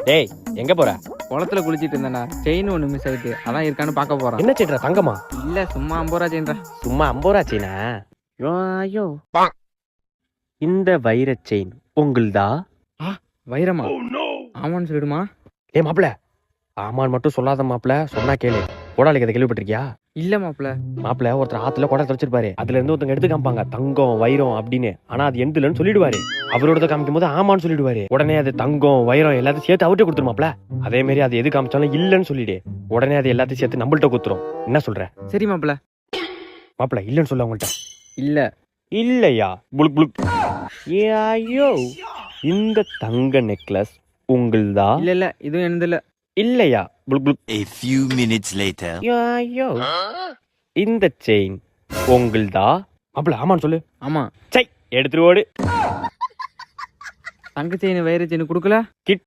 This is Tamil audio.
டேய் எங்க போற? குளத்துல குளிச்சிட்டு இருந்தேன்டா. செயின் ஒன்று மிஸ் ஆயிட்டு, அதான் இருக்கான்னு பார்க்க போறேன். என்ன செயின்டா? தங்கமா? இல்ல சும்மா 50 ரூபா செயின்டா. சும்மா 50 ரூபா செயினா? ஐயோ, இந்த வைர செயின் உங்களுதா? வைரமா? ஆமான்னு சொல்லிடுமா? ஏ மாப்பிள, ஆமான்னு மட்டும் சொல்லாத மாப்பிள, சொன்னா கேளு. கோடாலி கதை கேள்விப்பட்டிருக்கியா? இல்ல மாப்பிள. மாப்பிள ஒருத்தர் ஆத்துல கோடை தொலைச்சிருப்பாரு. அதுல இருந்து ஒருத்தங்க எடுத்து காமிப்பாங்க தங்கம் வைரம் அப்படின்னு. ஆனா அது எந்தலன்னு சொல்லிடுவாரு. அவரோட காமிக்கும் போது ஆமான்னு சொல்லிடுவாரு. உடனே அது தங்கம் வைரம் எல்லாத்தையும் சேர்த்து அவர்கிட்ட கொடுத்துரு மாப்பிள. அதே மாதிரி அது எது காமிச்சாலும் இல்லன்னு சொல்லிடு. உடனே அது எல்லாத்தையும் சேர்த்து நம்மள்ட்ட கொடுத்துரும். என்ன சொல்ற? சரி மாப்பிள. மாப்பிள இல்லன்னு சொல்ல அவங்கள்ட்ட. இல்ல. இல்லையா? புளுக் புளுக். ஐயோ, இந்த தங்க நெக்லஸ் உங்களுதா? இல்ல இதுவும் என்னது இல்ல. இல்லையா? புளுக் புளுக். A few minutes later. ஐயோ, இந்த செயின் உங்களுதா? மாப்பிள ஆமான்னு சொல்லு. ஆமா. சை, எடுத்துட்டு ஓடு. தங்க செயின் வைர செயின் கொடுக்கல.